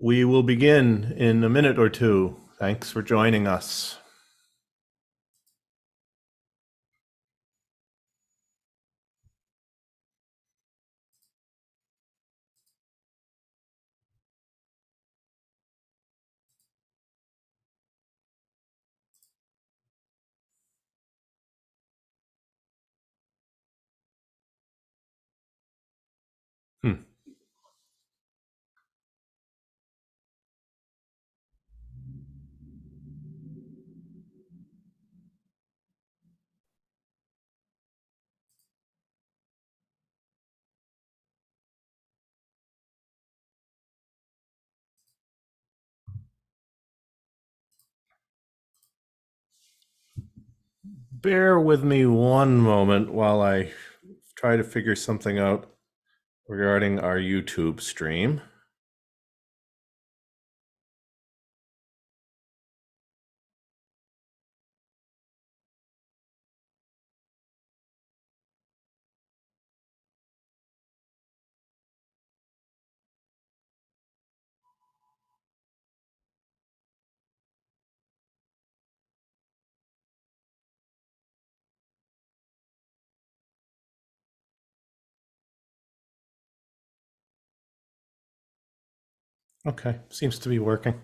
We will begin in a minute or two. Thanks for joining us. Hmm. Bear with me one moment while I try to figure something out regarding our YouTube stream. Okay, seems to be working.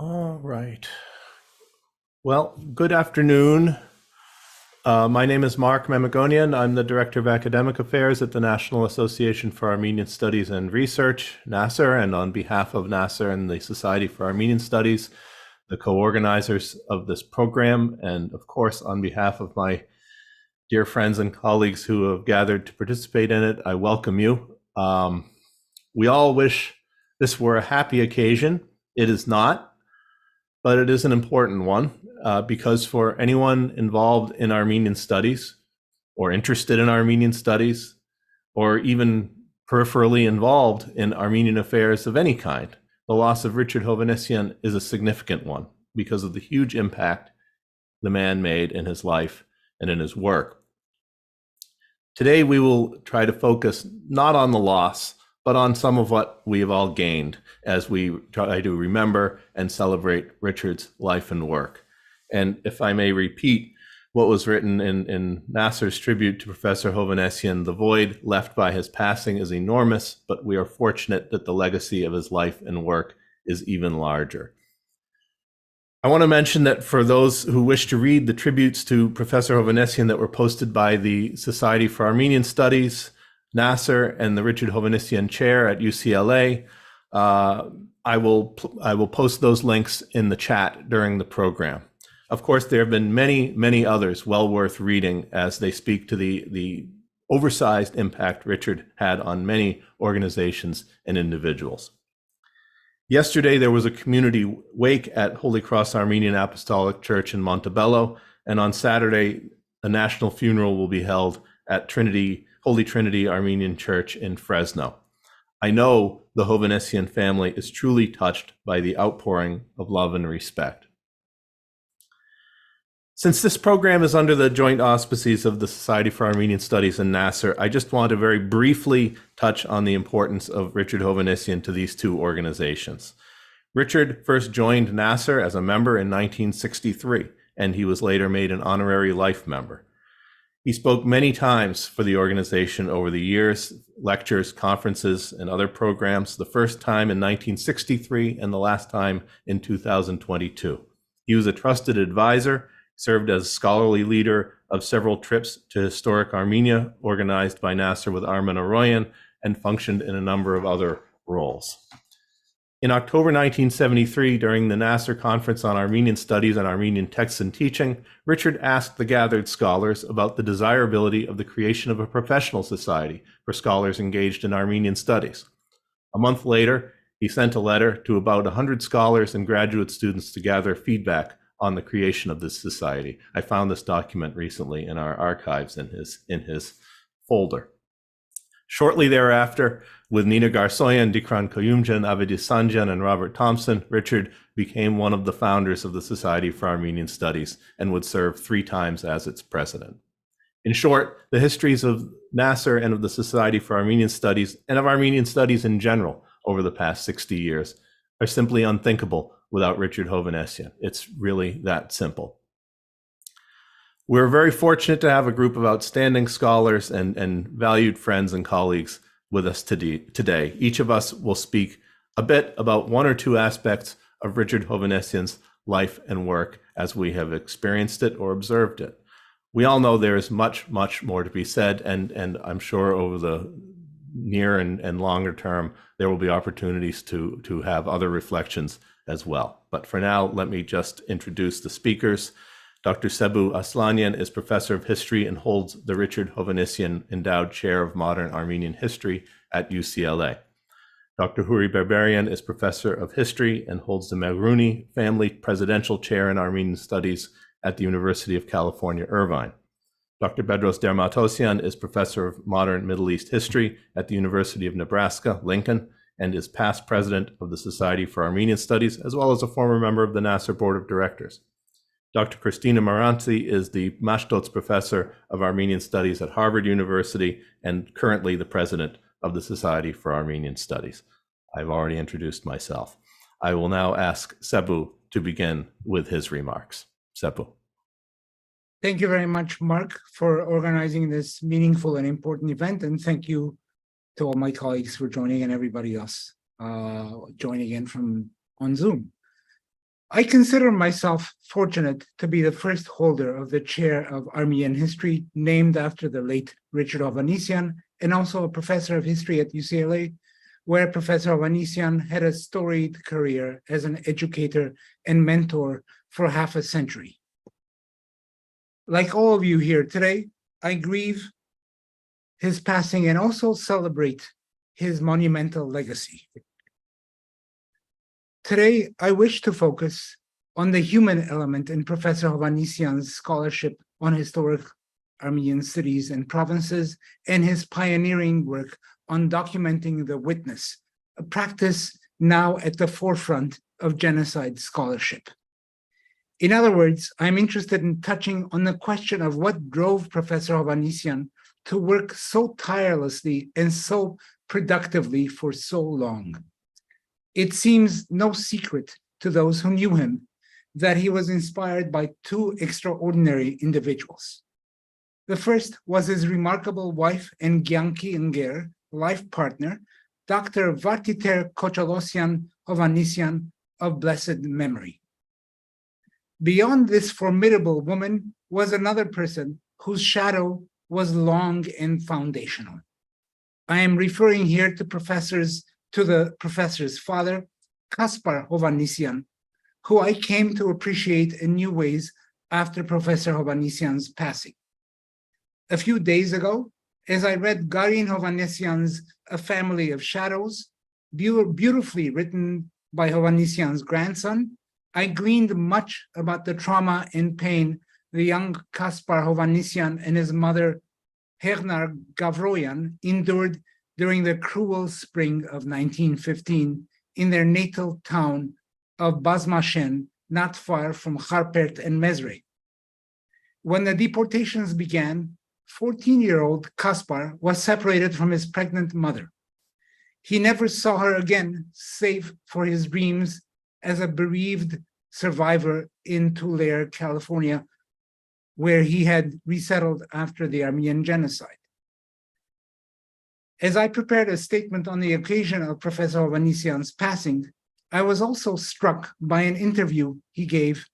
All right. Well, good afternoon. My name is Marc Mamigonian. I'm the Director of Academic Affairs at the National Association for Armenian Studies and Research, NAASR, and on behalf of NAASR and the Society for Armenian Studies, the co-organizers of this program, and of course, on behalf of my dear friends and colleagues who have gathered to participate in it, I welcome you. We all wish this were a happy occasion. It is not, but it is an important one because for anyone involved in Armenian studies or interested in Armenian studies or even peripherally involved in Armenian affairs of any kind, the loss of Richard Hovannisian is a significant one because of the huge impact the man made in his life and in his work. Today, we will try to focus not on the loss, but on some of what we have all gained as we try to remember and celebrate Richard's life and work. And if I may repeat what was written in NAASR's tribute to Professor Hovannisian, the void left by his passing is enormous, but we are fortunate that the legacy of his life and work is even larger. I want to mention that for those who wish to read the tributes to Professor Hovannisian that were posted by the Society for Armenian Studies, NAASR, and the Richard Hovannisian Chair at UCLA, I will post those links in the chat during the program. Of course, there have been many, many others well worth reading as they speak to the oversized impact Richard had on many organizations and individuals. Yesterday, there was a community wake at Holy Cross Armenian Apostolic Church in Montebello, and on Saturday, a national funeral will be held at Holy Trinity Armenian Church in Fresno. I know the Hovannisian family is truly touched by the outpouring of love and respect. Since this program is under the joint auspices of the Society for Armenian Studies and NAASR, I just want to very briefly touch on the importance of Richard Hovannisian to these two organizations. Richard first joined NAASR as a member in 1963, and he was later made an honorary life member. He spoke many times for the organization over the years, lectures, conferences, and other programs, the first time in 1963 and the last time in 2022. He was a trusted advisor, served as scholarly leader of several trips to historic Armenia organized by NAASR with Armen Aroyan, and functioned in a number of other roles. In October 1973, during the NAASR Conference on Armenian Studies and Armenian Texts and Teaching, Richard asked the gathered scholars about the desirability of the creation of a professional society for scholars engaged in Armenian studies. A month later, he sent a letter to about 100 scholars and graduate students to gather feedback on the creation of this society. I found this document recently in our archives in his folder. Shortly thereafter, With Nina Garsoyan, Dikran Koyumjan, Avedi Sanjan, and Robert Thompson, Richard became one of the founders of the Society for Armenian Studies and would serve 3 times as its president. In short, the histories of NAASR and of the Society for Armenian Studies and of Armenian studies in general over the past 60 years are simply unthinkable without Richard Hovannisian. It's really that simple. We're very fortunate to have a group of outstanding scholars and valued friends and colleagues with us today. Each of us will speak a bit about 1 or 2 aspects of Richard Hovannisian's life and work as we have experienced it or observed it. We all know there is much, much more to be said, and I'm sure over the near and longer term, there will be opportunities to have other reflections as well. But for now, let me just introduce the speakers. Dr. Sebouh Aslanian is professor of history and holds the Richard Hovannisian Endowed Chair of Modern Armenian History at UCLA. Dr. Houri Berberian is professor of history and holds the Meghrouni Family Presidential Chair in Armenian Studies at the University of California, Irvine. Dr. Bedross Der Matossian is professor of modern Middle East history at the University of Nebraska-Lincoln and is past president of the Society for Armenian Studies, as well as a former member of the NAASR Board of Directors. Dr. Christina Maranti is the Mashtots Professor of Armenian Studies at Harvard University and currently the president of the Society for Armenian Studies. I've already introduced myself. I will now ask Sebouh to begin with his remarks. Sebouh. Thank you very much, Mark, for organizing this meaningful and important event. And thank you to all my colleagues for joining and everybody else joining in from on Zoom. I consider myself fortunate to be the first holder of the chair of Armenian history, named after the late Richard Hovannisian, and also a professor of history at UCLA, where Professor Hovannisian had a storied career as an educator and mentor for half a century. Like all of you here today, I grieve his passing and also celebrate his monumental legacy. Today, I wish to focus on the human element in Professor Hovannisian's scholarship on historic Armenian cities and provinces and his pioneering work on documenting the witness, a practice now at the forefront of genocide scholarship. In other words, I'm interested in touching on the question of what drove Professor Hovannisian to work so tirelessly and so productively for so long. It seems no secret to those who knew him that he was inspired by 2 extraordinary individuals. The first was his remarkable wife and Gyanki Nger life partner, Dr. Vartiter Kochalosyan Hovannisian of blessed memory. Beyond this formidable woman was another person whose shadow was long and foundational. I am referring here to the professor's father, Kaspar Hovannisian, who I came to appreciate in new ways after Professor Hovannisian's passing. A few days ago, as I read Garin Hovannisian's A Family of Shadows, beautifully written by Hovannisian's grandson, I gleaned much about the trauma and pain the young Kaspar Hovannisian and his mother, Hernar Gavroyan, endured during the cruel spring of 1915 in their natal town of Bazmashen, not far from Harpert and Mezre. When the deportations began, 14-year-old Kaspar was separated from his pregnant mother. He never saw her again, save for his dreams as a bereaved survivor in Tulare, California, where he had resettled after the Armenian genocide. As I prepared a statement on the occasion of Professor Hovannisian's passing, I was also struck by an interview he gave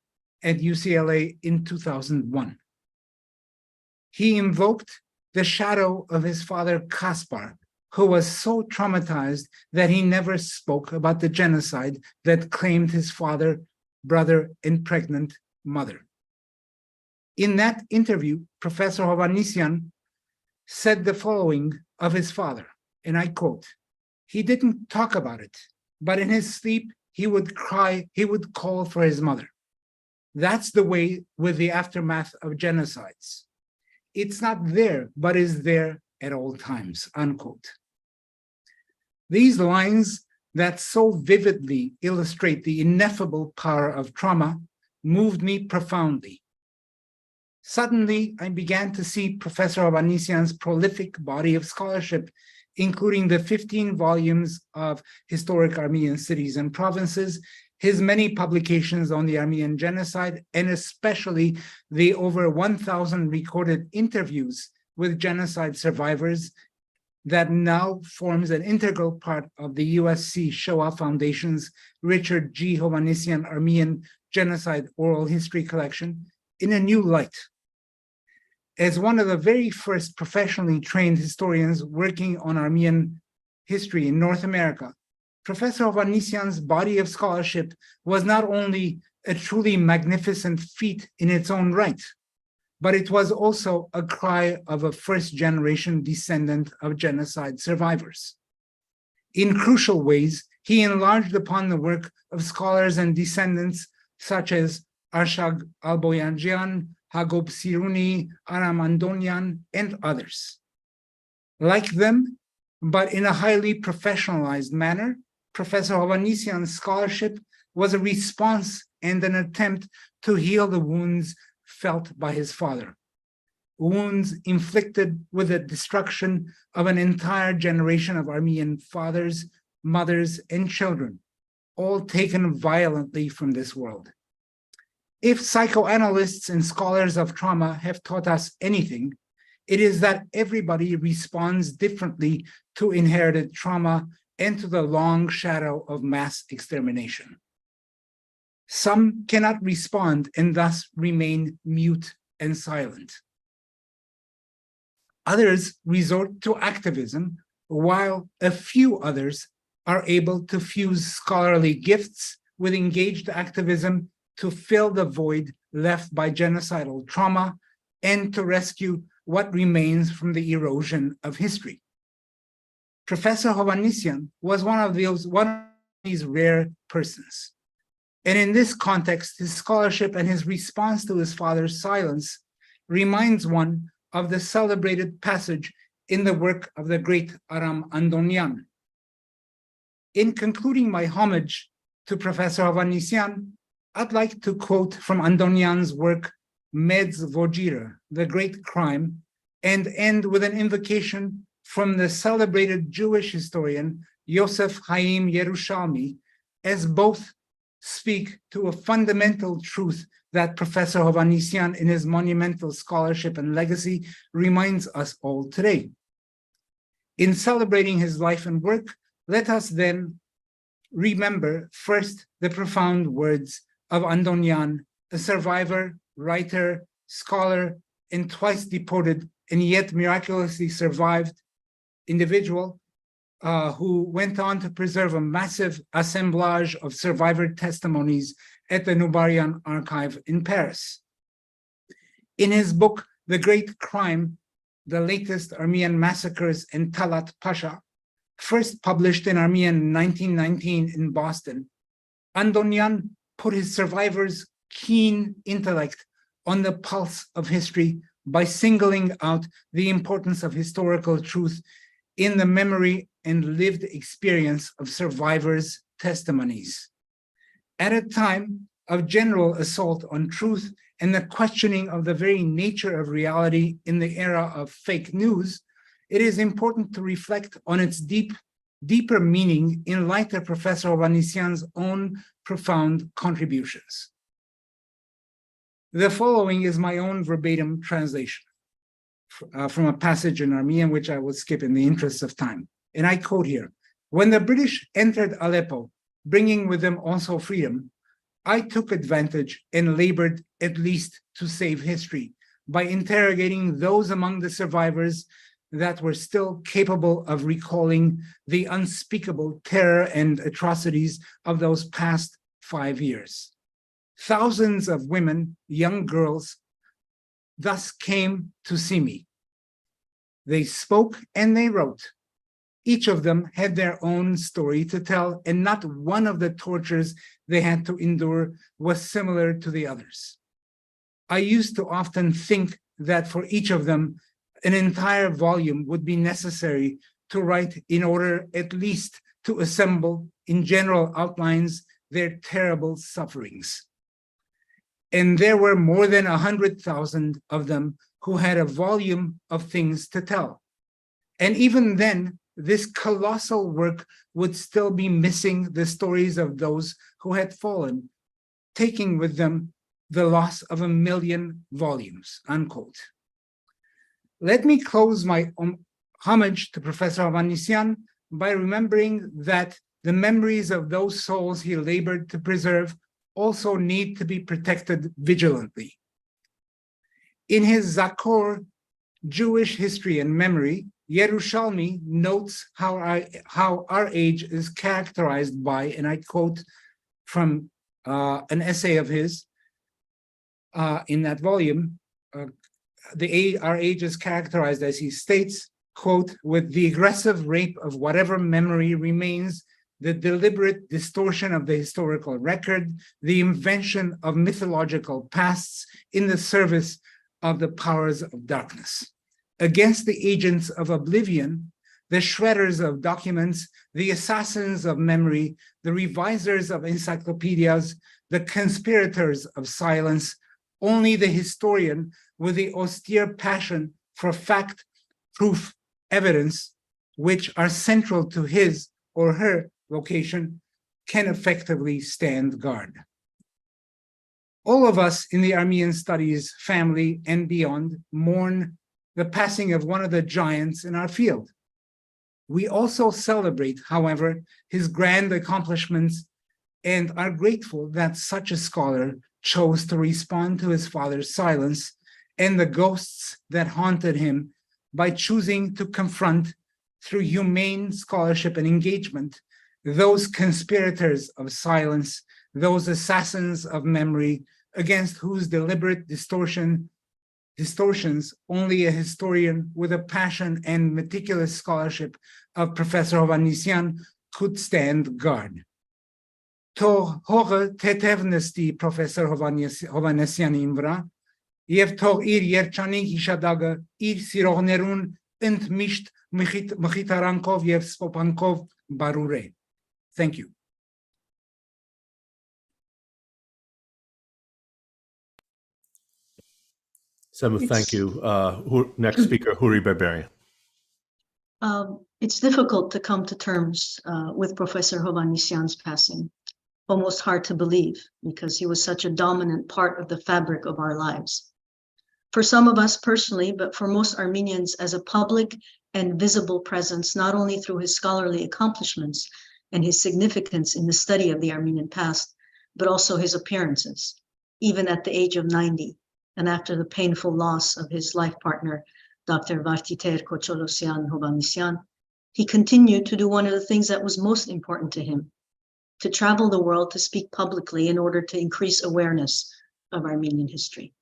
at UCLA in 2001. He invoked the shadow of his father, Kaspar, who was so traumatized that he never spoke about the genocide that claimed his father, brother, and pregnant mother. In that interview, Professor Hovannisian said the following of his father, and I quote, "He didn't talk about it, but in his sleep, he would cry, he would call for his mother. That's the way with the aftermath of genocides. It's not there, but is there at all times," unquote. These lines that so vividly illustrate the ineffable power of trauma moved me profoundly. Suddenly, I began to see Professor Hovannisian's prolific body of scholarship, including the 15 volumes of Historic Armenian Cities and Provinces, his many publications on the Armenian genocide, and especially the over 1,000 recorded interviews with genocide survivors that now forms an integral part of the USC Shoah Foundation's Richard G. Hovannisian Armenian Genocide Oral History Collection in a new light. As one of the very first professionally trained historians working on Armenian history in North America, Professor Hovannisian's body of scholarship was not only a truly magnificent feat in its own right, but it was also a cry of a first-generation descendant of genocide survivors. In crucial ways, he enlarged upon the work of scholars and descendants such as Arshak Alboyanjian, Hagop Siruni, Aram Andonian, and others. Like them, but in a highly professionalized manner, Professor Hovannisian's scholarship was a response and an attempt to heal the wounds felt by his father, wounds inflicted with the destruction of an entire generation of Armenian fathers, mothers, and children, all taken violently from this world. If psychoanalysts and scholars of trauma have taught us anything, it is that everybody responds differently to inherited trauma and to the long shadow of mass extermination. Some cannot respond and thus remain mute and silent. Others resort to activism, while a few others are able to fuse scholarly gifts with engaged activism to fill the void left by genocidal trauma and to rescue what remains from the erosion of history. Professor Hovannisian was one of these rare persons. And in this context, his scholarship and his response to his father's silence reminds one of the celebrated passage in the work of the great Aram Andonian. In concluding my homage to Professor Hovannisian, I'd like to quote from Andonian's work, Medz Vojira, The Great Crime, and end with an invocation from the celebrated Jewish historian Yosef Chaim Yerushalmi, as both speak to a fundamental truth that Professor Hovannisian in his monumental scholarship and legacy reminds us all today. In celebrating his life and work, let us then remember first the profound words of Andonian, a survivor, writer, scholar, and twice deported and yet miraculously survived individual who went on to preserve a massive assemblage of survivor testimonies at the Nubarian Archive in Paris. In his book, The Great Crime, The Latest Armenian Massacres in Talat Pasha, first published in Armenian in 1919 in Boston, Andonian put his survivors' keen intellect on the pulse of history by singling out the importance of historical truth in the memory and lived experience of survivors' testimonies. At a time of general assault on truth and the questioning of the very nature of reality in the era of fake news, it is important to reflect on its deeper meaning in light of Professor Hovannisian's own profound contributions. The following is my own verbatim translation from a passage in Armenian, which I will skip in the interest of time. And I quote here, "When the British entered Aleppo, bringing with them also freedom, I took advantage and labored at least to save history by interrogating those among the survivors that were still capable of recalling the unspeakable terror and atrocities of those past 5 years. Thousands of women, young girls, thus came to see me. They spoke and they wrote. Each of them had their own story to tell, and not one of the tortures they had to endure was similar to the others. I used to often think that for each of them, an entire volume would be necessary to write in order at least to assemble in general outlines their terrible sufferings. And there were more than 100,000 of them who had a volume of things to tell. And even then, this colossal work would still be missing the stories of those who had fallen, taking with them the loss of 1 million volumes, unquote. Let me close my homage to Professor Hovannisian by remembering that the memories of those souls he labored to preserve also need to be protected vigilantly. In his Zakor, Jewish History and Memory, Yerushalmi notes how our age is characterized by, and I quote from an essay of his in that volume, our age is characterized, as he states, quote, with the aggressive rape of whatever memory remains, the deliberate distortion of the historical record, the invention of mythological pasts in the service of the powers of darkness. Against the agents of oblivion, the shredders of documents, the assassins of memory, the revisers of encyclopedias, the conspirators of silence, only the historian with the austere passion for fact, proof, evidence, which are central to his or her vocation, can effectively stand guard. All of us in the Armenian Studies family and beyond mourn the passing of one of the giants in our field. We also celebrate, however, his grand accomplishments and are grateful that such a scholar chose to respond to his father's silence and the ghosts that haunted him by choosing to confront, through humane scholarship and engagement, those conspirators of silence, those assassins of memory, against whose deliberate distortions only a historian with a passion and meticulous scholarship of Professor Hovannisian could stand guard. Թող հողը թեթև նստի Professor Hovannisiani վրա, եւ թող իր երջանիկ հիշադակը իր սիրողներուն ընդմիշտ մխիթարանքով եւ սփոփանքով բարուրե. Thank you. Sebouh, thank you. Next speaker, Houri Berberian. It's difficult to come to terms with Professor Hovannisian's passing. Almost hard to believe, because he was such a dominant part of the fabric of our lives. For some of us personally, but for most Armenians as a public and visible presence, not only through his scholarly accomplishments and his significance in the study of the Armenian past, but also his appearances, even at the age of 90, and after the painful loss of his life partner, Dr. Vartiter Kocholosian Hovannisian, he continued to do one of the things that was most important to him, to travel the world to speak publicly in order to increase awareness of Armenian history.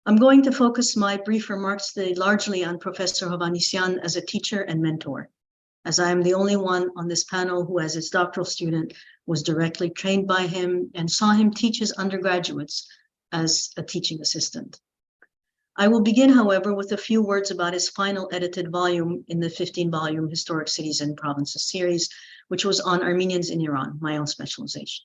I'm going to focus my brief remarks today largely on Professor Hovannisian as a teacher and mentor, as I am the only one on this panel who, as his doctoral student, was directly trained by him and saw him teach his undergraduates as a teaching assistant. I will begin, however, with a few words about his final edited volume in the 15-volume Historic Cities and Provinces series, which was on Armenians in Iran, my own specialization.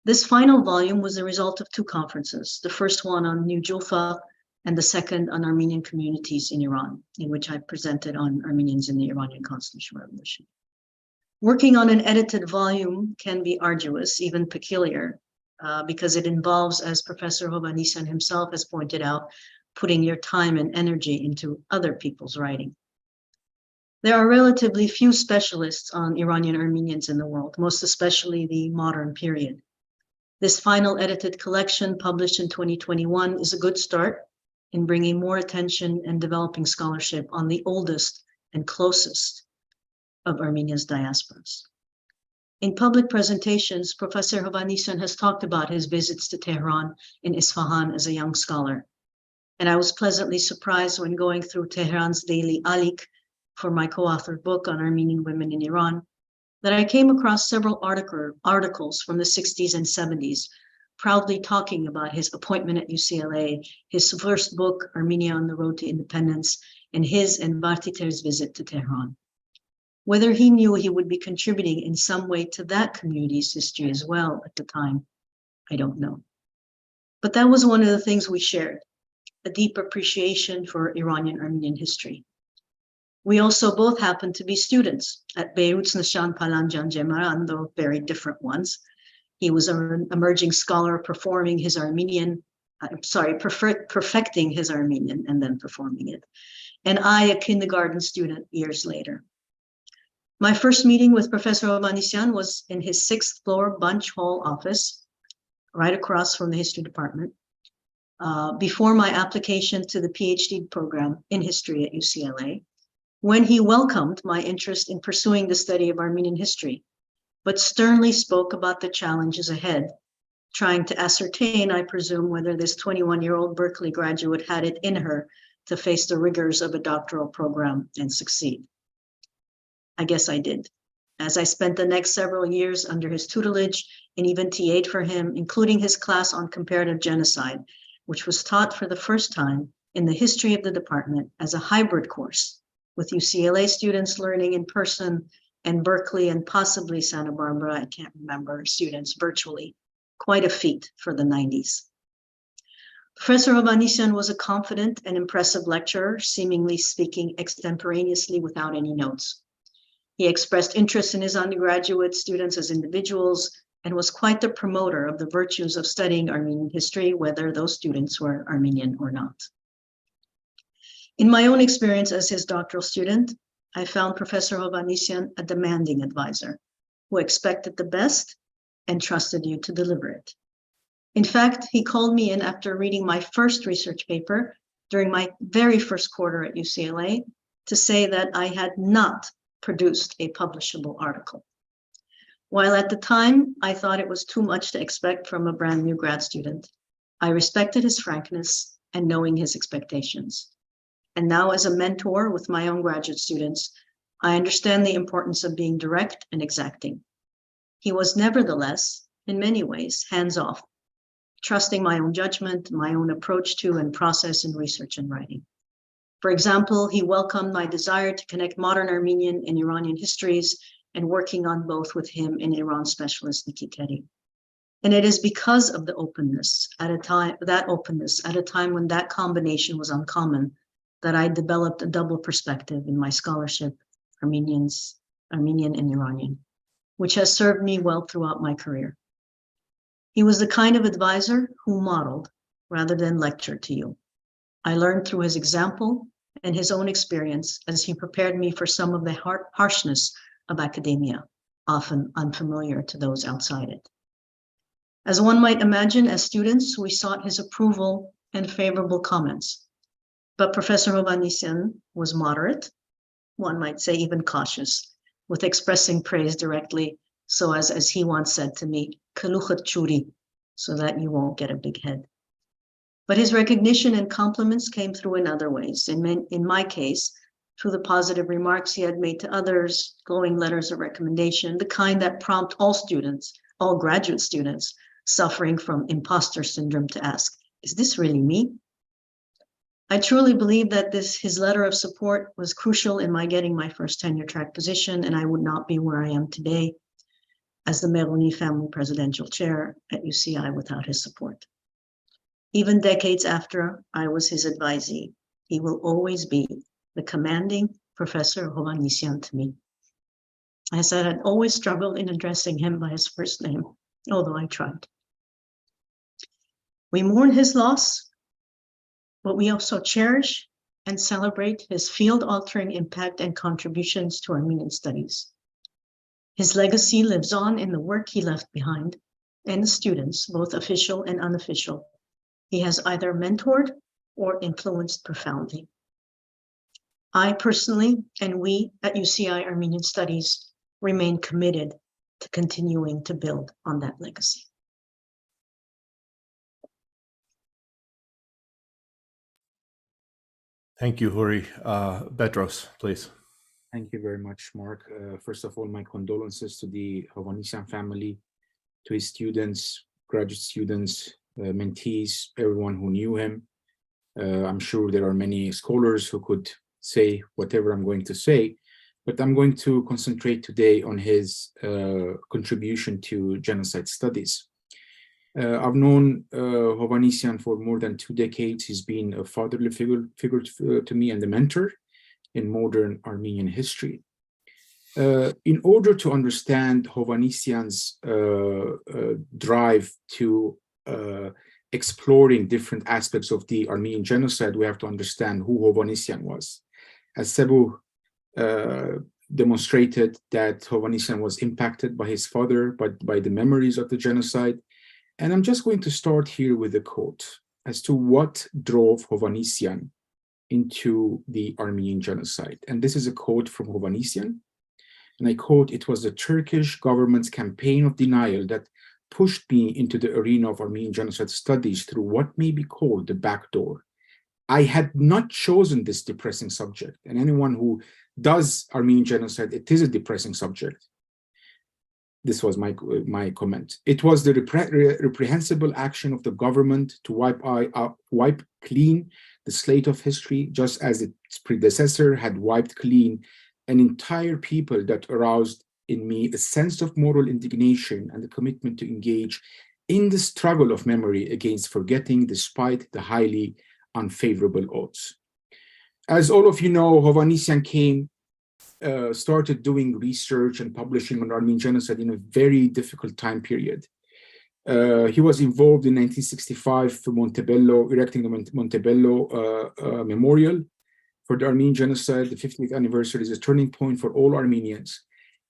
This final volume was the result of two conferences, the first one on New Julfa and the second on Armenian communities in Iran, in which I presented on Armenians in the Iranian Constitutional Revolution. Working on an edited volume can be arduous, even peculiar, because it involves, as Professor Hovannisian himself has pointed out, putting your time and energy into other people's writing. There are relatively few specialists on Iranian Armenians in the world, most especially the modern period. This final edited collection, published in 2021, is a good start in bringing more attention and developing scholarship on the oldest and closest of Armenia's diasporas. In public presentations, Professor Hovannisian has talked about his visits to Tehran and Isfahan as a young scholar. And I was pleasantly surprised when going through Tehran's daily Alik for my co-authored book on Armenian women in Iran, that I came across several articles from the 60s and 70s, proudly talking about his appointment at UCLA, his first book, Armenia on the Road to Independence, in his and Bartiter's visit to Tehran. Whether he knew he would be contributing in some way to that community's history as well at the time, I don't know. But that was one of the things we shared, a deep appreciation for Iranian Armenian history. We also both happened to be students at Beirut's Nishan Palanjan Jemaran, though very different ones. He was an emerging scholar perfecting his Armenian and then performing it. And I, a kindergarten student years later. My first meeting with Professor Hovannisian was in his 6th floor Bunch Hall office, right across from the history department, before my application to the PhD program in history at UCLA, when he welcomed my interest in pursuing the study of Armenian history, but sternly spoke about the challenges ahead, trying to ascertain, I presume, whether this 21-year-old Berkeley graduate had it in her to face the rigors of a doctoral program and succeed. I guess I did, as I spent the next several years under his tutelage and even TA'd for him, including his class on comparative genocide, which was taught for the first time in the history of the department as a hybrid course, with UCLA students learning in person and Berkeley and possibly Santa Barbara, I can't remember, students virtually. Quite a feat for the 90s. Professor Hovannisian was a confident and impressive lecturer, seemingly speaking extemporaneously without any notes. He expressed interest in his undergraduate students as individuals and was quite the promoter of the virtues of studying Armenian history, whether those students were Armenian or not. In my own experience as his doctoral student, I found Professor Hovannisian a demanding advisor who expected the best and trusted you to deliver it. In fact, he called me in after reading my first research paper during my very first quarter at UCLA to say that I had not produced a publishable article. While at the time, I thought it was too much to expect from a brand new grad student, I respected his frankness and knowing his expectations. And now as a mentor with my own graduate students, I understand the importance of being direct and exacting. He was nevertheless, in many ways, hands-off, trusting my own judgment, my own approach to and process in research and writing. For example, he welcomed my desire to connect modern Armenian and Iranian histories and working on both with him and Iran specialist Nikki Keddy. And it is because of the openness at a time when that combination was uncommon, that I developed a double perspective in my scholarship, Armenian and Iranian, which has served me well throughout my career. He was the kind of advisor who modeled rather than lectured to you. I learned through his example and his own experience as he prepared me for some of the harshness of academia, often unfamiliar to those outside it. As one might imagine, as students, we sought his approval and favorable comments. But Professor Hovannisian was moderate, one might say even cautious, with expressing praise directly, so as he once said to me, "Kaluchat churi," so that you won't get a big head. But his recognition and compliments came through in other ways. In my case, through the positive remarks he had made to others, glowing letters of recommendation, the kind that prompt all students, all graduate students, suffering from imposter syndrome to ask, is this really me? I truly believe that his letter of support was crucial in my getting my first tenure track position, and I would not be where I am today as the Meghrouni family presidential chair at UCI without his support. Even decades after I was his advisee, he will always be the commanding Professor Hovannisian to me. I said I'd always struggled in addressing him by his first name, although I tried. We mourn his loss, but we also cherish and celebrate his field-altering impact and contributions to Armenian studies. His legacy lives on in the work he left behind and the students, both official and unofficial, he has either mentored or influenced profoundly. I personally, and we at UCI Armenian Studies, remain committed to continuing to build on that legacy. Thank you, Houri. Bedross, please. Thank you very much, Marc. First of all, my condolences to the Hovannisian family, to his students, graduate students, mentees, everyone who knew him. I'm sure there are many scholars who could say whatever I'm going to say, but I'm going to concentrate today on his contribution to genocide studies. I've known Hovannisian for more than 2 decades. He's been a fatherly figure to me and a mentor in modern Armenian history. In order to understand Hovannisian's drive to exploring different aspects of the Armenian genocide, we have to understand who Hovannisian was. As Sebouh demonstrated, that Hovannisian was impacted by his father, but by the memories of the genocide. And I'm just going to start here with a quote as to what drove Hovannisian into the Armenian genocide. And this is a quote from Hovannisian. And I quote, "It was the Turkish government's campaign of denial that pushed me into the arena of Armenian genocide studies through what may be called the back door. I had not chosen this depressing subject." And anyone who does Armenian genocide, it is a depressing subject. This was my comment. "It was the reprehensible action of the government to wipe clean the slate of history, just as its predecessor had wiped clean an entire people that aroused in me a sense of moral indignation and the commitment to engage in the struggle of memory against forgetting despite the highly unfavorable odds." As all of you know, Hovannisian started doing research and publishing on Armenian genocide in a very difficult time period. He was involved in 1965 Montebello, erecting the Montebello Memorial for the Armenian genocide. The 50th anniversary is a turning point for all Armenians.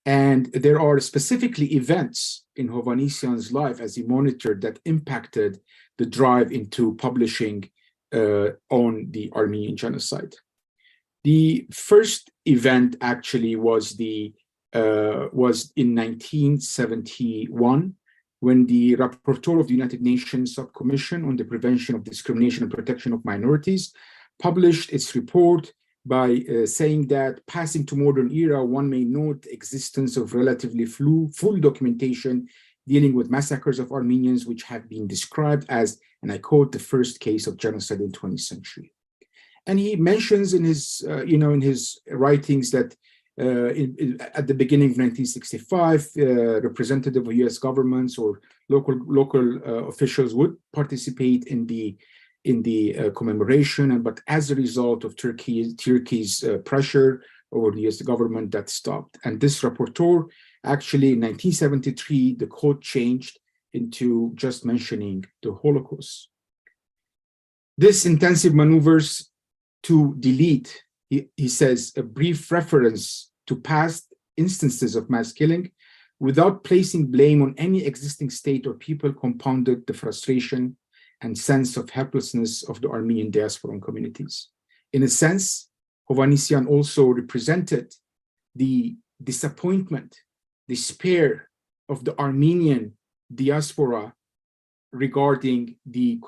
And there are specifically events in Hovannisian's life as he monitored that impacted the drive into publishing on the Armenian genocide. The first event actually was in 1971, when the rapporteur of the United Nations Subcommission on the Prevention of Discrimination and Protection of Minorities published its report by saying that, passing to modern era, one may note the existence of relatively full documentation dealing with massacres of Armenians, which have been described as, and I quote, "the first case of genocide in the 20th century." And he mentions in his, in his writings that at the beginning of 1965, representative of U.S. governments or local officials would participate in the commemoration, but as a result of Turkey's pressure over the U.S. government, that stopped. And this rapporteur, actually in 1973, the quote changed into just mentioning the Holocaust. This intensive maneuvers to delete, he says, a brief reference to past instances of mass killing without placing blame on any existing state or people, compounded the frustration and sense of helplessness of the Armenian diasporan communities. In a sense, Hovannisian also represented the disappointment, despair of the Armenian diaspora regarding the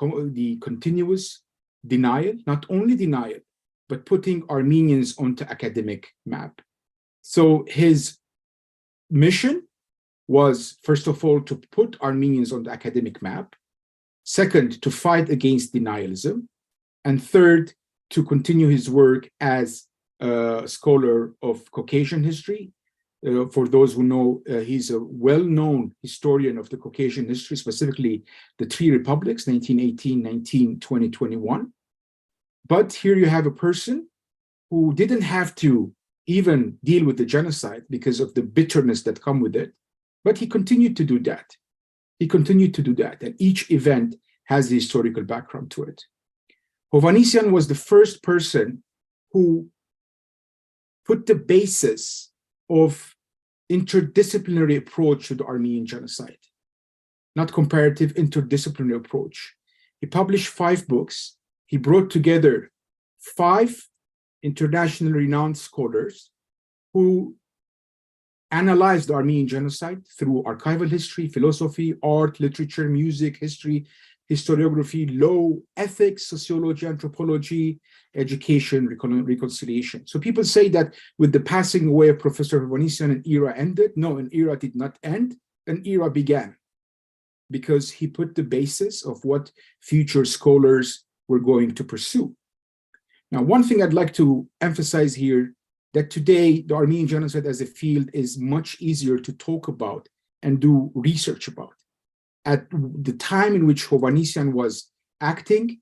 continuous denial, not only denial, but putting Armenians onto academic map. So his mission was, first of all, to put Armenians on the academic map. Second, to fight against denialism. And third, to continue his work as a scholar of Caucasian history. For those who know, he's a well-known historian of the Caucasian history, specifically the three republics, 1918, 19, 20, 21. But here you have a person who didn't have to even deal with the genocide because of the bitterness that come with it, but he continued to do that. He continued to do that, and each event has the historical background to it. Hovannisian was the first person who put the basis of interdisciplinary approach to the Armenian genocide, not comparative, interdisciplinary approach. He published 5 books. He brought together 5 internationally renowned scholars who analyzed the Armenian genocide through archival history, philosophy, art, literature, music, history, historiography, law, ethics, sociology, anthropology, education, reconciliation. So people say that with the passing away of Professor Hovannisian, an era ended. No, an era did not end. An era began because he put the basis of what future scholars were going to pursue. Now, one thing I'd like to emphasize here, that today the Armenian genocide as a field is much easier to talk about and do research about. At the time in which Hovannisian was acting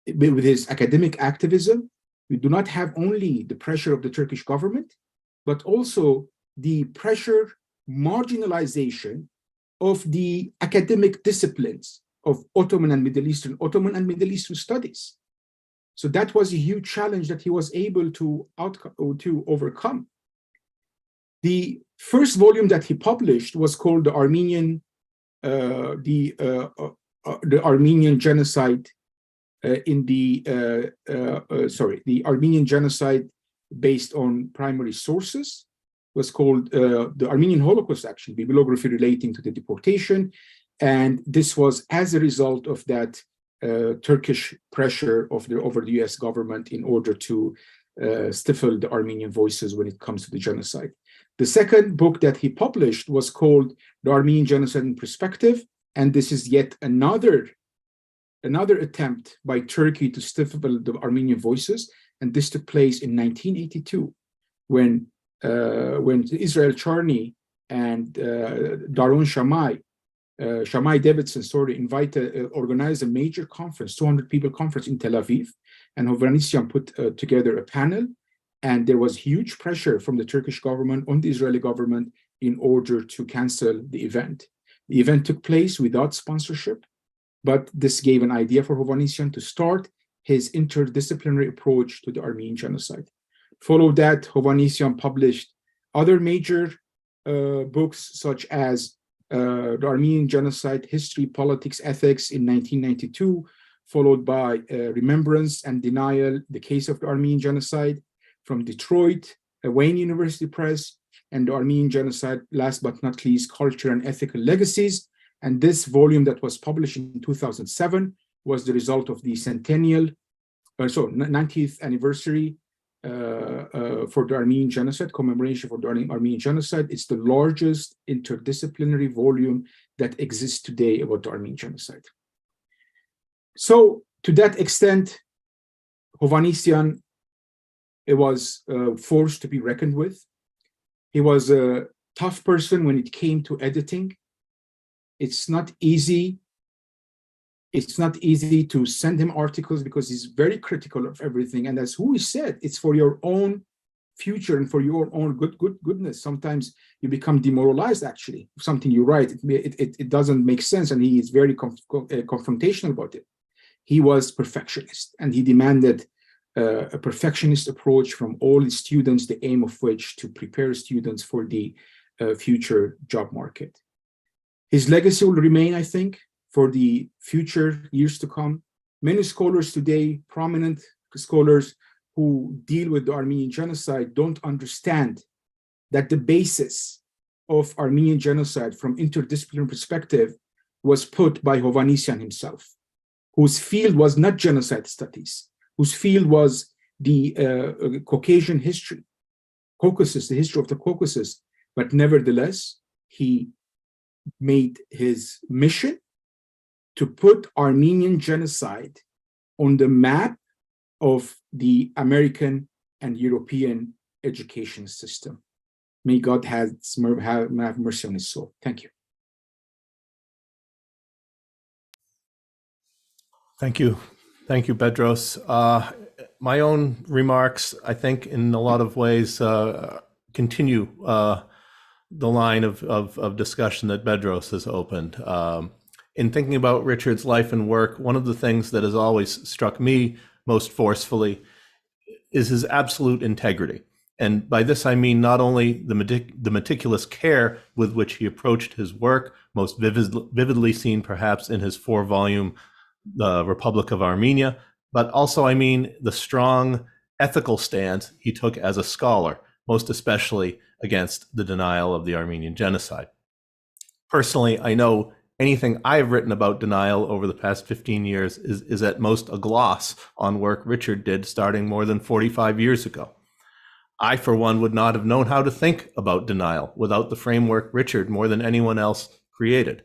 with his academic activism, we do not have only the pressure of the Turkish government, but also the pressure, marginalization of the academic disciplines of Ottoman and Middle Eastern studies. So that was a huge challenge that he was able to overcome. The first volume that he published was called the Armenian Genocide the Armenian Genocide based on primary sources, was called the Armenian Holocaust, actually, bibliography relating to the deportation. And this was as a result of that Turkish pressure over the US government in order to stifle the Armenian voices when it comes to the genocide. The second book that he published was called The Armenian Genocide in Perspective, and this is yet another attempt by Turkey to stifle the Armenian voices, and this took place in 1982 when Israel Charny and Daron Shammai Davidson, organized a major conference, 200 people conference in Tel Aviv, and Hovannisian put together a panel, and there was huge pressure from the Turkish government on the Israeli government in order to cancel the event. The event took place without sponsorship, but this gave an idea for Hovannisian to start his interdisciplinary approach to the Armenian genocide. Followed that, Hovannisian published other major books, such as the Armenian Genocide, History, Politics, Ethics in 1992, followed by Remembrance and Denial, The Case of the Armenian Genocide from Detroit, Wayne University Press, and the Armenian Genocide, last but not least, Culture and Ethical Legacies. And this volume that was published in 2007 was the result of the 90th anniversary for the Armenian Genocide, commemoration for the Armenian Genocide. It's the largest interdisciplinary volume that exists today about the Armenian Genocide. So to that extent, Hovannisian was forced to be reckoned with. He was a tough person when it came to editing. It's not easy. It's not easy to send him articles because he's very critical of everything. And as Houri said, it's for your own future and for your own goodness. Sometimes you become demoralized, actually. If something you write, it doesn't make sense, and he is very confrontational about it. He was perfectionist, and he demanded a perfectionist approach from all the students, the aim of which to prepare students for the future job market. His legacy will remain, I think, for the future years to come. Many scholars today, prominent scholars who deal with the Armenian genocide, don't understand that the basis of Armenian genocide from interdisciplinary perspective was put by Hovannisian himself, whose field was not genocide studies, whose field was the Caucasian history, Caucasus, the history of the Caucasus. But nevertheless, he made his mission to put Armenian genocide on the map of the American and European education system. May God have mercy on his soul. Thank you. Thank you. Thank you, Bedross. My own remarks, I think, in a lot of ways, continue the line of discussion that Bedross has opened. In thinking about Richard's life and work, one of the things that has always struck me most forcefully is his absolute integrity. And by this, I mean not only the meticulous care with which he approached his work, most vividly seen perhaps in his 4-volume The Republic of Armenia, but also I mean the strong ethical stance he took as a scholar, most especially against the denial of the Armenian genocide. Personally, I know anything I've written about denial over the past 15 years is at most a gloss on work Richard did starting more than 45 years ago. I, for one, would not have known how to think about denial without the framework Richard, more than anyone else, created.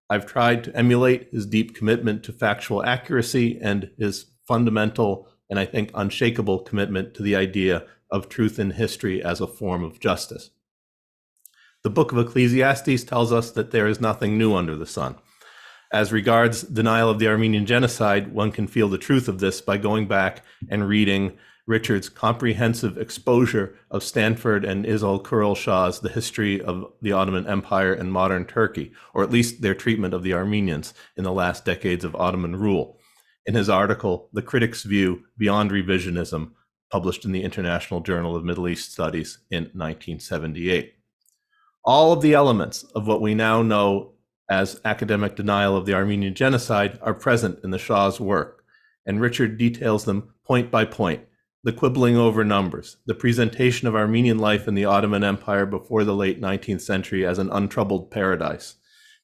I've tried to emulate his deep commitment to factual accuracy and his fundamental and I think unshakable commitment to the idea of truth in history as a form of justice. The book of Ecclesiastes tells us that there is nothing new under the sun. As regards denial of the Armenian genocide, one can feel the truth of this by going back and reading Richard's comprehensive exposure of Stanford and Izol Kural Shah's The History of the Ottoman Empire and Modern Turkey, or at least their treatment of the Armenians in the last decades of Ottoman rule. In his article, The Critic's View Beyond Revisionism, published in the International Journal of Middle East Studies in 1978. All of the elements of what we now know as academic denial of the Armenian genocide are present in the Shah's work, and Richard details them point by point: the quibbling over numbers, the presentation of Armenian life in the Ottoman Empire before the late 19th century as an untroubled paradise,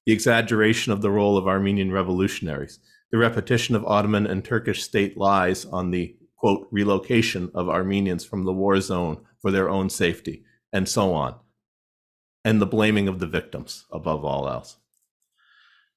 the exaggeration of the role of Armenian revolutionaries, the repetition of Ottoman and Turkish state lies on the, quote, relocation of Armenians from the war zone for their own safety, and so on, and the blaming of the victims above all else.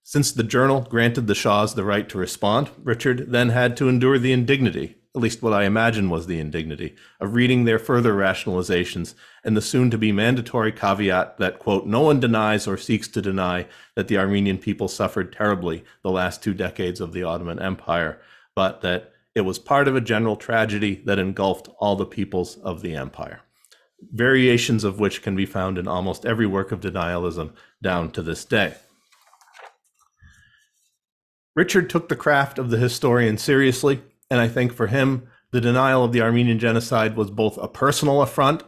Since the journal granted the Shahs the right to respond, Richard then had to endure the indignity, at least what I imagine was the indignity, of reading their further rationalizations and the soon-to-be mandatory caveat that, quote, no one denies or seeks to deny that the Armenian people suffered terribly the last 2 decades of the Ottoman Empire, but that it was part of a general tragedy that engulfed all the peoples of the empire, variations of which can be found in almost every work of denialism down to this day. Richard took the craft of the historian seriously, and I think for him, the denial of the Armenian genocide was both a personal affront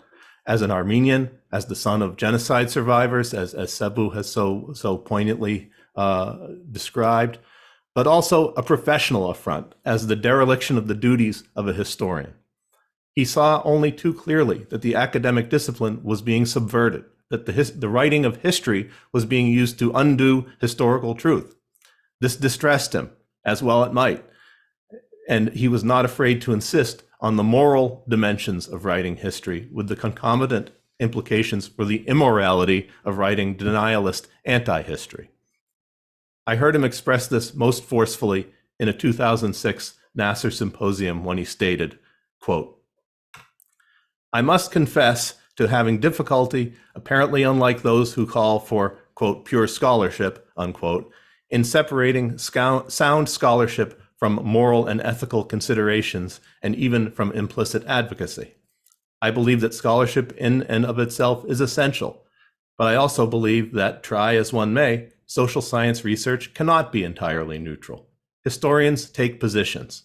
as an Armenian, as the son of genocide survivors, as Sebouh has so poignantly described, but also a professional affront as the dereliction of the duties of a historian. He saw only too clearly that the academic discipline was being subverted, that the writing of history was being used to undo historical truth. This distressed him, as well it might, and he was not afraid to insist on the moral dimensions of writing history, with the concomitant implications for the immorality of writing denialist anti-history. I heard him express this most forcefully in a 2006 NAASR symposium when he stated, quote, I must confess to having difficulty, apparently unlike those who call for, quote, pure scholarship, unquote, in separating sound scholarship from moral and ethical considerations, and even from implicit advocacy. I believe that scholarship in and of itself is essential, but I also believe that, try as one may, social science research cannot be entirely neutral. Historians take positions.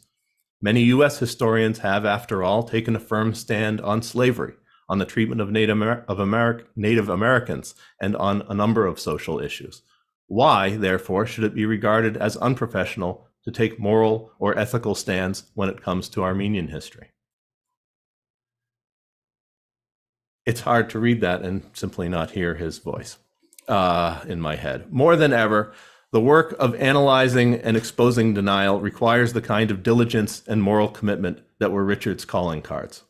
Many U.S. historians have, after all, taken a firm stand on slavery, on the treatment of Native Americans, and on a number of social issues. Why, therefore, should it be regarded as unprofessional to take moral or ethical stands when it comes to Armenian history? It's hard to read that and simply not hear his voice in my head. More than ever, the work of analyzing and exposing denial requires the kind of diligence and moral commitment that were Richard's calling cards.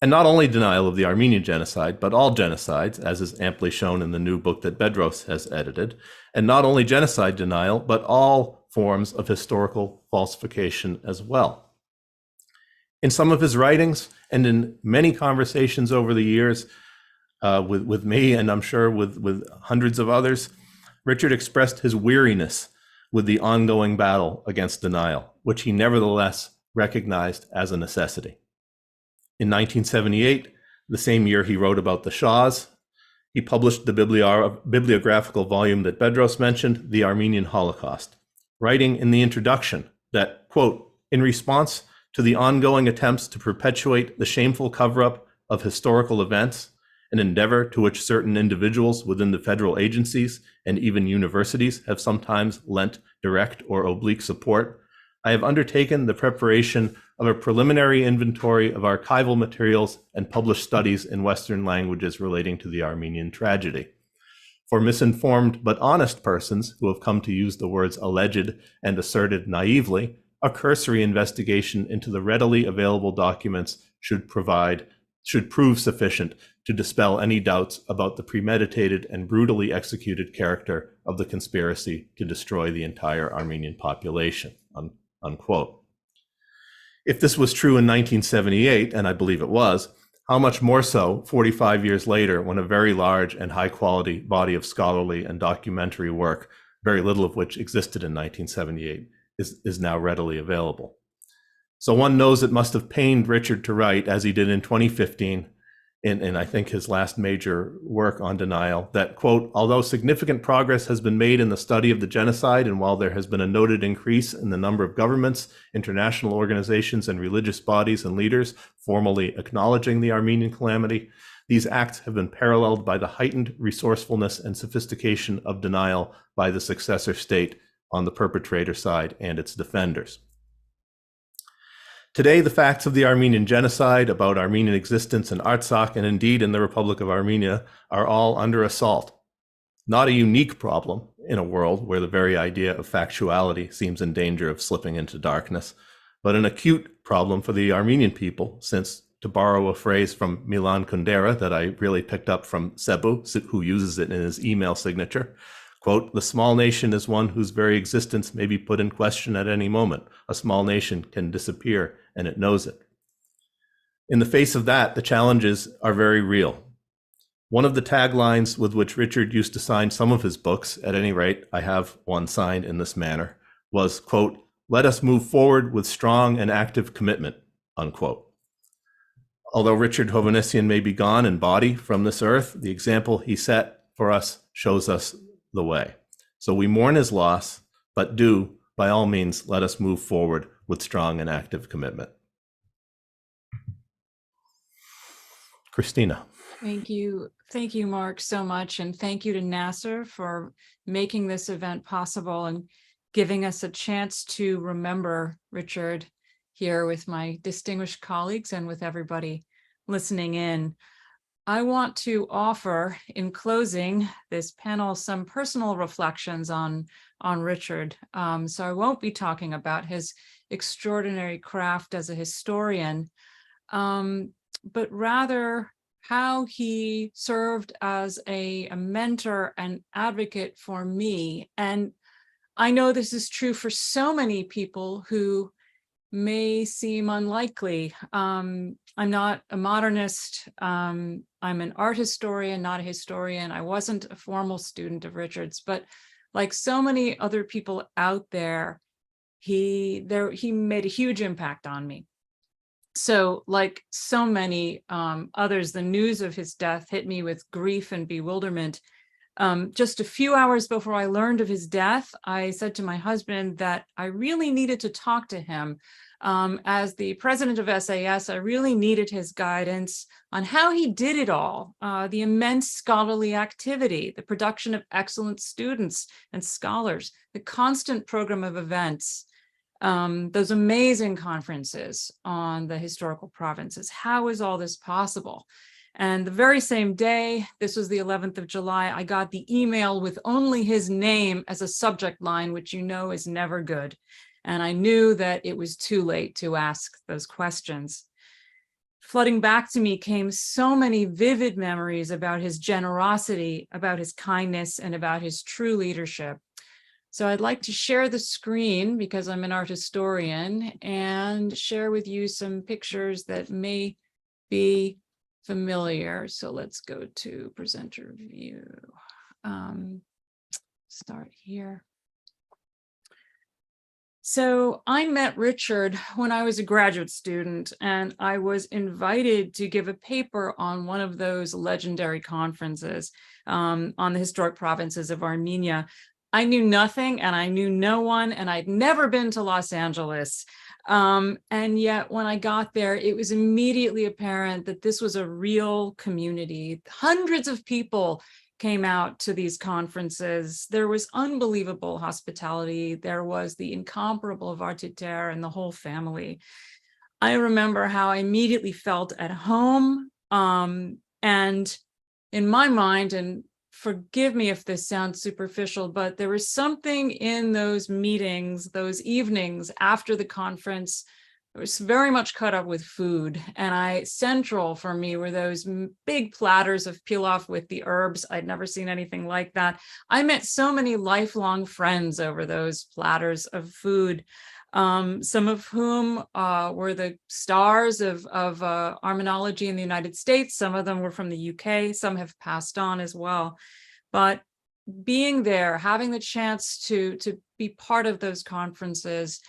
And not only denial of the Armenian genocide, but all genocides, as is amply shown in the new book that Bedross has edited, and not only genocide denial, but all forms of historical falsification as well. In some of his writings and in many conversations over the years with me, and I'm sure with hundreds of others, Richard expressed his weariness with the ongoing battle against denial, which he nevertheless recognized as a necessity. In 1978, the same year he wrote about the Shahs, he published the bibliographical volume that Bedross mentioned, The Armenian Holocaust, writing in the introduction that, quote, in response to the ongoing attempts to perpetuate the shameful cover-up of historical events, an endeavor to which certain individuals within the federal agencies and even universities have sometimes lent direct or oblique support, I have undertaken the preparation of a preliminary inventory of archival materials and published studies in Western languages relating to the Armenian tragedy. For misinformed but honest persons who have come to use the words alleged and asserted naively, a cursory investigation into the readily available documents should prove sufficient to dispel any doubts about the premeditated and brutally executed character of the conspiracy to destroy the entire Armenian population, unquote. If this was true in 1978, and I believe it was, how much more so 45 years later when a very large and high quality body of scholarly and documentary work, very little of which existed in 1978, is now readily available. So one knows it must have pained Richard to write, as he did in 2015, in I think his last major work on denial, that, quote, although significant progress has been made in the study of the genocide, and while there has been a noted increase in the number of governments, international organizations, and religious bodies and leaders formally acknowledging the Armenian calamity, these acts have been paralleled by the heightened resourcefulness and sophistication of denial by the successor state on the perpetrator side and its defenders. Today, the facts of the Armenian genocide, about Armenian existence in Artsakh and indeed in the Republic of Armenia, are all under assault. Not a unique problem in a world where the very idea of factuality seems in danger of slipping into darkness, but an acute problem for the Armenian people, since, to borrow a phrase from Milan Kundera that I really picked up from Sebouh, who uses it in his email signature, quote, the small nation is one whose very existence may be put in question at any moment. A small nation can disappear, and it knows it. In the face of that, the challenges are very real. One of the taglines with which Richard used to sign some of his books, at any rate, I have one signed in this manner, was, quote, let us move forward with strong and active commitment, unquote. Although Richard Hovannisian may be gone in body from this earth, the example he set for us shows us the way. So we mourn his loss, but do, by all means, let us move forward with strong and active commitment. Christina. Thank you, Mark, so much. And thank you to NAASR for making this event possible and giving us a chance to remember Richard here with my distinguished colleagues and with everybody listening in. I want to offer, in closing this panel, some personal reflections on Richard. So I won't be talking about his extraordinary craft as a historian, but rather how he served as a mentor and advocate for me. And I know this is true for so many people who may seem unlikely. I'm not a modernist. I'm an art historian, not a historian. I wasn't a formal student of Richard's, but like so many other people out there, he made a huge impact on me. So like so many others, the news of his death hit me with grief and bewilderment. Just a few hours before I learned of his death, I said to my husband that I really needed to talk to him. As the president of SAS, I really needed his guidance on how he did it all, the immense scholarly activity, the production of excellent students and scholars, the constant program of events, those amazing conferences on the historical provinces. How is all this possible? And the very same day, this was the 11th of July, I got the email with only his name as a subject line, which you know is never good. And I knew that it was too late to ask those questions. Flooding back to me came so many vivid memories about his generosity, about his kindness, and about his true leadership. So I'd like to share the screen because I'm an art historian and share with you some pictures that may be familiar. So let's go to presenter view. Start here. So I met Richard when I was a graduate student, and I was invited to give a paper on one of those legendary conferences on the historic provinces of Armenia. I knew nothing and I knew no one, and I'd never been to Los Angeles. And yet when I got there, it was immediately apparent that this was a real community. Hundreds of people came out to these conferences. There was unbelievable hospitality. There was the incomparable Vartiter and the whole family. I remember how I immediately felt at home. And in my mind, and forgive me if this sounds superficial, but there was something in those meetings, those evenings after the conference. It was very much caught up with food, and central for me were those big platters of pilaf with the herbs. I'd never seen anything like that. I met so many lifelong friends over those platters of food. some of whom were the stars of Armenology in the United States. Some of them were from the UK. Some have passed on as well. But being there, having the chance to be part of those conferences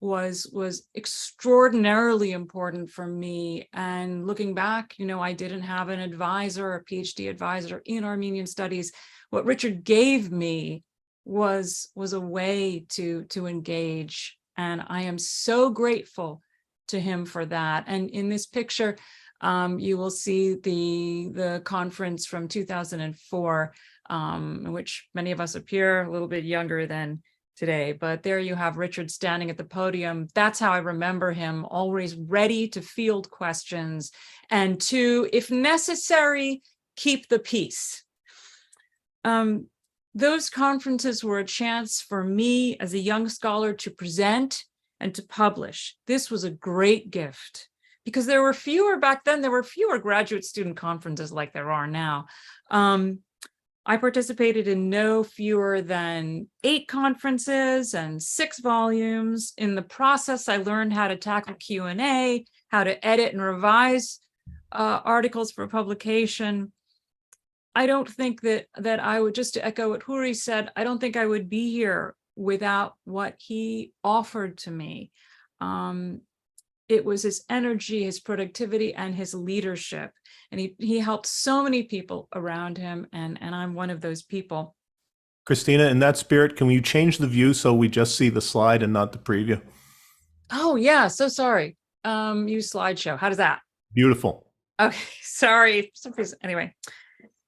was extraordinarily important for me. And looking back, I didn't have an advisor, a PhD advisor in Armenian studies. What Richard gave me was a way to engage, and I am so grateful to him for that. And in this picture, you will see the conference from 2004, in which many of us appear a little bit younger than today. But there you have Richard standing at the podium. That's how I remember him, always ready to field questions and to, if necessary, keep the peace. Those conferences were a chance for me as a young scholar to present and to publish. This was a great gift because there were fewer back then, there were fewer graduate student conferences like there are now. I participated in no fewer than 8 conferences and 6 volumes. In the process, I learned how to tackle Q&A, how to edit and revise articles for publication. I don't think that I would, just to echo what Houri said, I don't think I would be here without what he offered to me. It was his energy, his productivity, and his leadership. And he helped so many people around him, and I'm one of those people. Christina, in that spirit, can you change the view so we just see the slide and not the preview? Oh yeah, so sorry. Use slideshow. How does that? Beautiful. Okay, sorry. Anyway.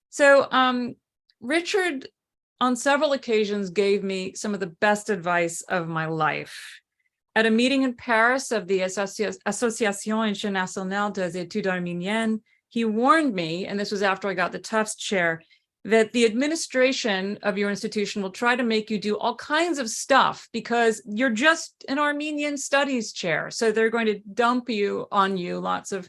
So Richard, on several occasions, gave me some of the best advice of my life. At a meeting in Paris of the Association Internationale des Études Arméniennes, he warned me, and this was after I got the Tufts chair, that the administration of your institution will try to make you do all kinds of stuff because you're just an Armenian studies chair. So they're going to dump on you lots of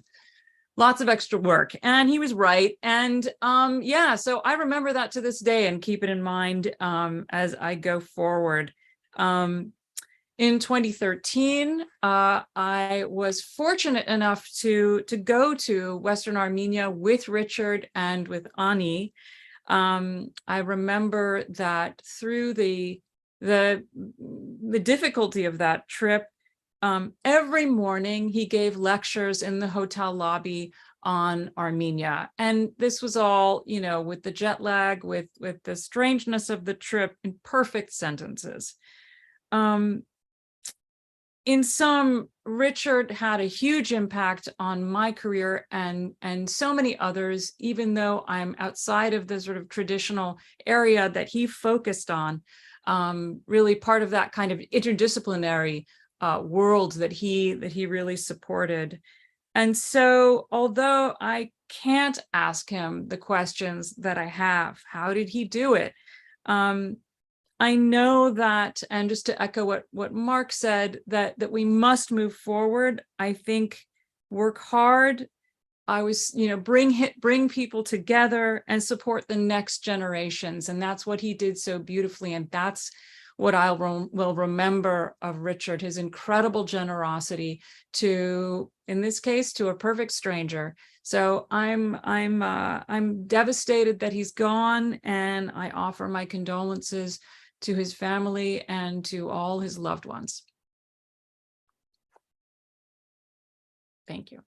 extra work. And he was right. And yeah, so I remember that to this day and keep it in mind as I go forward. In 2013, I was fortunate enough to go to Western Armenia with Richard and with Ani. I remember that through the difficulty of that trip, every morning he gave lectures in the hotel lobby on Armenia. And this was all, with the jet lag, with the strangeness of the trip, in perfect sentences. In sum, Richard had a huge impact on my career and so many others, even though I'm outside of the sort of traditional area that he focused on, really part of that kind of interdisciplinary world that he really supported. And so, although I can't ask him the questions that I have, how did he do it? I know that, and just to echo what Marc said, that we must move forward. I think work hard. I was, bring people together and support the next generations. And that's what he did so beautifully. And that's what I will remember of Richard, his incredible generosity to, in this case, to a perfect stranger. So I'm devastated that he's gone, and I offer my condolences to his family and to all his loved ones. Thank you.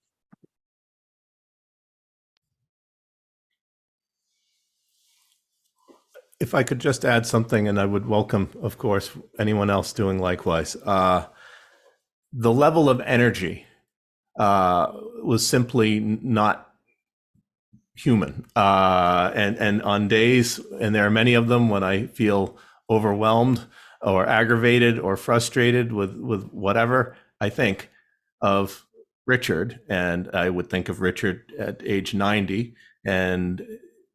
If I could just add something, and I would welcome, of course, anyone else doing likewise. The level of energy was simply not human. And on days, and there are many of them, when I feel overwhelmed or aggravated or frustrated with whatever, I think of Richard, and I would think of Richard at age 90 and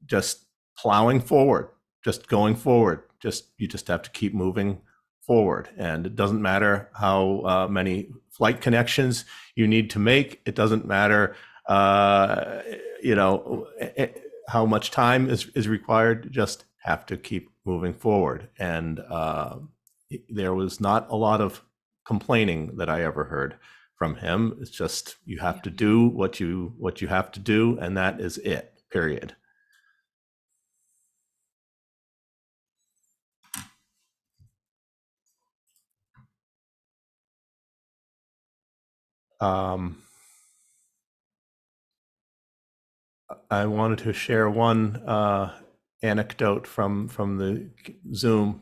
just plowing forward, just going forward. You just have to keep moving forward. And it doesn't matter how many flight connections you need to make. It doesn't matter, how much time is required. Just have to keep moving forward. And, there was not a lot of complaining that I ever heard from him. It's just, you have to do what you have to do, and that is it, period. I wanted to share one anecdote from the Zoom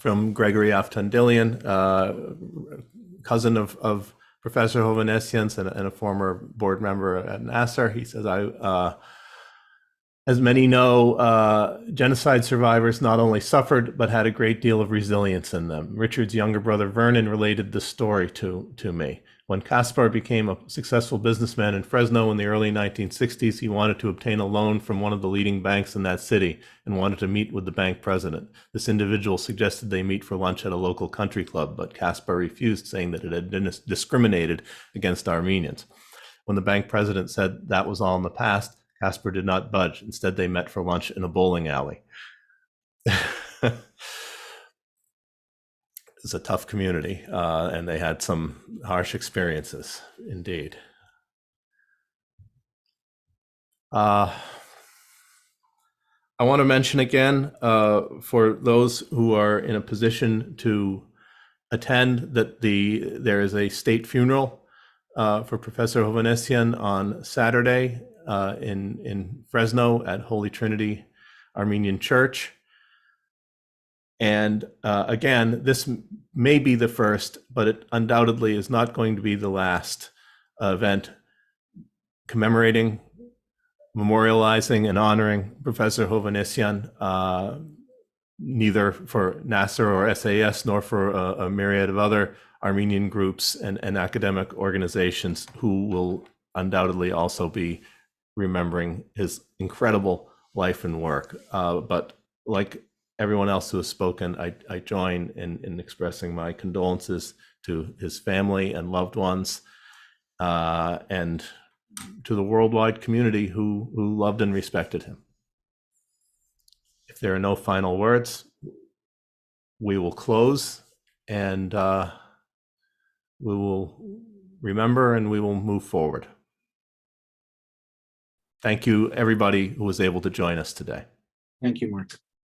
from Gregory Aftandilian, cousin of Professor Hovannisian and a former board member at NAASR. He says, as many know, genocide survivors not only suffered, but had a great deal of resilience in them. Richard's younger brother, Vernon, related this story to me. When Kaspar became a successful businessman in Fresno in the early 1960s, he wanted to obtain a loan from one of the leading banks in that city and wanted to meet with the bank president. This individual suggested they meet for lunch at a local country club, but Kaspar refused, saying that it had been discriminated against Armenians. When the bank president said that was all in the past, Kaspar did not budge. Instead, they met for lunch in a bowling alley. It's a tough community, and they had some harsh experiences, indeed. I want to mention again, for those who are in a position to attend, that there is a state funeral for Professor Hovannisian on Saturday in Fresno at Holy Trinity Armenian Church. And again, this may be the first, but it undoubtedly is not going to be the last event commemorating, memorializing, and honoring Professor Hovannisian, neither for NAASR or SAS, nor for a myriad of other Armenian groups and academic organizations who will undoubtedly also be remembering his incredible life and work. But like everyone else who has spoken, I join in expressing my condolences to his family and loved ones, and to the worldwide community who loved and respected him. If there are no final words, we will close, and we will remember, and we will move forward. Thank you, everybody who was able to join us today. Thank you, Mark.